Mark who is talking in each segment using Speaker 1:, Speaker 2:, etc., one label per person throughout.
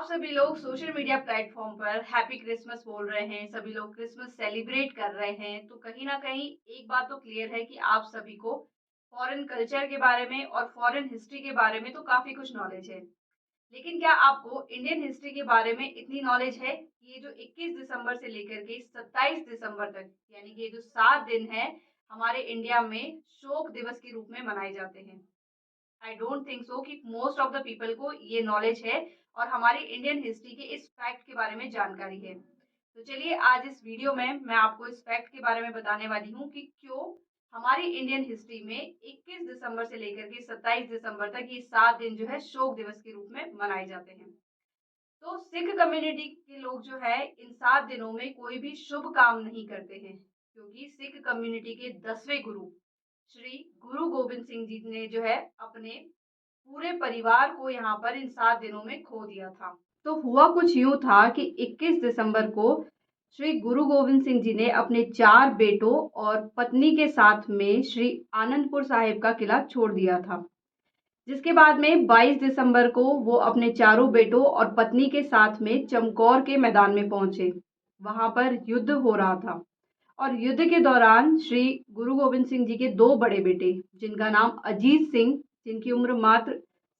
Speaker 1: आप सभी लोग सोशल मीडिया प्लेटफॉर्म पर हैप्पी क्रिसमस बोल रहे हैं, सभी लोग क्रिसमस सेलिब्रेट कर रहे हैं, तो कहीं ना कहीं एक बात तो क्लियर है कि आप सभी को फॉरेन कल्चर के बारे में और फॉरेन हिस्ट्री के बारे में तो काफी कुछ नॉलेज है। लेकिन क्या आपको इंडियन हिस्ट्री के बारे में इतनी नॉलेज है कि ये जो 21 दिसंबर से लेकर के 27 दिसंबर तक, यानी कि ये जो 7 दिन है, हमारे इंडिया में शोक दिवस के रूप में मनाए जाते हैं? आई डोंट थिंक सो कि मोस्ट ऑफ द पीपल को ये नॉलेज है और हमारी इंडियन हिस्ट्री के इस फैक्ट के बारे में जानकारी है। तो चलिए आज इस वीडियो में मैं आपको इस फैक्ट के बारे में बताने वाली हूँ कि क्यों हमारी इंडियन हिस्ट्री में 21 दिसंबर से लेकर के 27 दिसंबर तक ये 7 दिन जो है शोक दिवस के रूप में मनाए जाते हैं। तो सिख कम्युनिटी के लोग जो है इन 7 दिनों में कोई भी शुभ काम नहीं करते हैं, क्योंकि सिख कम्युनिटी के 10वें गुरु श्री गुरु गोविंद सिंह जी ने जो है अपने पूरे परिवार को यहाँ पर इन 7 दिनों में खो दिया था। तो हुआ कुछ यूं था कि 21 दिसंबर को श्री गुरु गोविंद सिंह जी ने अपने 4 बेटों और पत्नी के साथ में श्री आनंदपुर साहिब का किला छोड़ दिया था। जिसके बाद में 22 दिसंबर को वो अपने चारों बेटों और पत्नी के साथ में चमकौर के मैदान में पहुंचे। वहां पर युद्ध हो रहा था और युद्ध के दौरान श्री गुरु गोविंद सिंह जी के 2 बड़े बेटे, जिनका नाम अजीत सिंह, जिनकी उम्र मात्र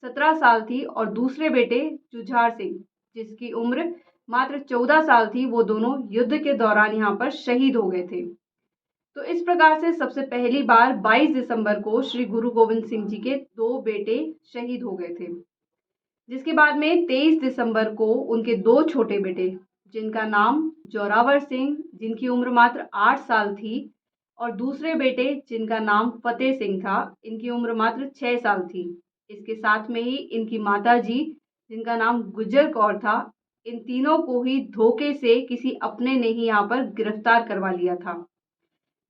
Speaker 1: 17 साल थी, और दूसरे बेटे जुझार सिंह, जिसकी उम्र मात्र 14 साल थी, वो दोनों युद्ध के दौरान यहाँ पर शहीद हो गए थे। तो इस प्रकार से सबसे पहली बार 22 दिसंबर को श्री गुरु गोविंद सिंह जी के 2 बेटे शहीद हो गए थे। जिसके बाद में 23 दिसंबर को उनके 2 छोटे बेटे, जिनका नाम जोरावर सिंह, जिनकी उम्र मात्र 8 साल थी, और दूसरे बेटे जिनका नाम फतेह सिंह था, इनकी उम्र मात्र 6 साल थी। इसके साथ में ही इनकी माता जी, जिनका नाम गुजर कौर था, इन तीनों को ही धोखे से किसी अपने ने ही यहाँ पर गिरफ्तार करवा लिया था।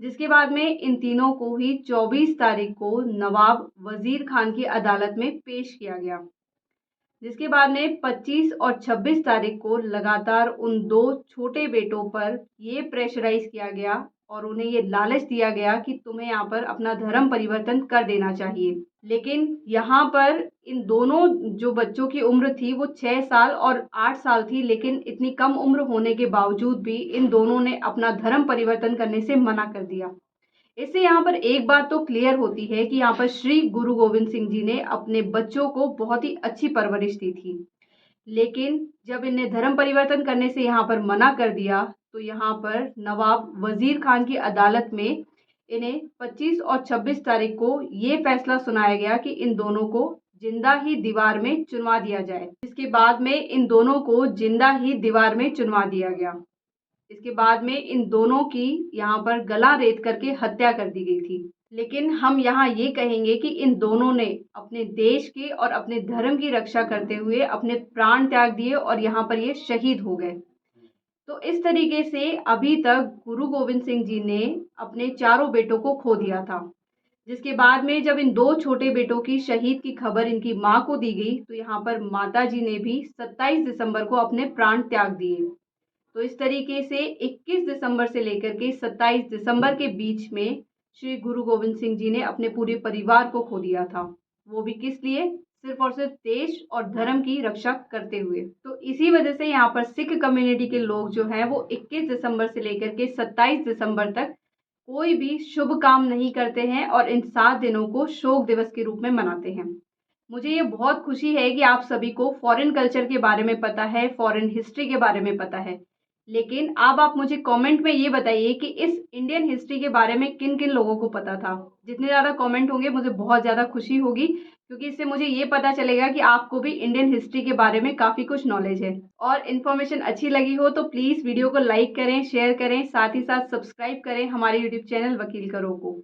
Speaker 1: जिसके बाद में इन तीनों को ही 24 तारीख को नवाब वजीर खान की अदालत में पेश किया गया। जिसके बाद में 25 और 26 तारीख को लगातार उन 2 छोटे बेटों पर ये प्रेशराइज किया गया और उन्हें ये लालच दिया गया कि तुम्हें यहाँ पर अपना धर्म परिवर्तन कर देना चाहिए। लेकिन यहाँ पर इन दोनों जो बच्चों की उम्र थी वो 6 साल और 8 साल थी, लेकिन इतनी कम उम्र होने के बावजूद भी इन दोनों ने अपना धर्म परिवर्तन करने से मना कर दिया। इससे यहाँ पर एक बात तो क्लियर होती है कि यहाँ पर श्री गुरु गोविंद सिंह जी ने अपने बच्चों को बहुत ही अच्छी परवरिश दी थी। लेकिन जब इन्हें धर्म परिवर्तन करने से यहाँ पर मना कर दिया, तो यहाँ पर नवाब वजीर खान की अदालत में इन्हें 25 और 26 तारीख को ये फैसला सुनाया गया कि इन दोनों को जिंदा ही दीवार में चुनवा दिया जाए। इसके बाद में इन दोनों को जिंदा ही दीवार में चुनवा दिया गया। इसके बाद में इन दोनों की यहाँ पर गला रेत करके हत्या कर दी गई थी। लेकिन हम यहाँ ये कहेंगे कि इन दोनों ने अपने देश के और अपने धर्म की रक्षा करते हुए अपने प्राण त्याग दिए और यहाँ पर ये शहीद हो गए। तो इस तरीके से अभी तक गुरु गोविंद सिंह जी ने अपने चारों बेटों को खो दिया था। जिसके बाद में जब इन 2 छोटे बेटों की शहीद की खबर इनकी माँ को दी गई, तो यहाँ पर माता जी ने भी 27 दिसंबर को अपने प्राण त्याग दिए। तो इस तरीके से 21 दिसंबर से लेकर के 27 दिसंबर के बीच में श्री गुरु गोविंद सिंह जी ने अपने पूरे परिवार को खो दिया था। वो भी किस लिए? सिर्फ और सिर्फ देश और धर्म की रक्षा करते हुए। तो इसी वजह से यहाँ पर सिख कम्युनिटी के लोग जो हैं वो 21 दिसंबर से लेकर के 27 दिसंबर तक कोई भी शुभ काम नहीं करते हैं और इन 7 दिनों को शोक दिवस के रूप में मनाते हैं। मुझे ये बहुत खुशी है कि आप सभी को फॉरेन कल्चर के बारे में पता है, फॉरेन हिस्ट्री के बारे में पता है। लेकिन अब आप मुझे कमेंट में ये बताइए कि इस इंडियन हिस्ट्री के बारे में किन किन लोगों को पता था। जितने ज़्यादा कमेंट होंगे मुझे बहुत ज़्यादा खुशी होगी, क्योंकि इससे मुझे ये पता चलेगा कि आपको भी इंडियन हिस्ट्री के बारे में काफ़ी कुछ नॉलेज है। और इन्फॉर्मेशन अच्छी लगी हो तो प्लीज़ वीडियो को लाइक करें, शेयर करें, साथ ही साथ सब्सक्राइब करें हमारे यूट्यूब चैनल वकील करो को।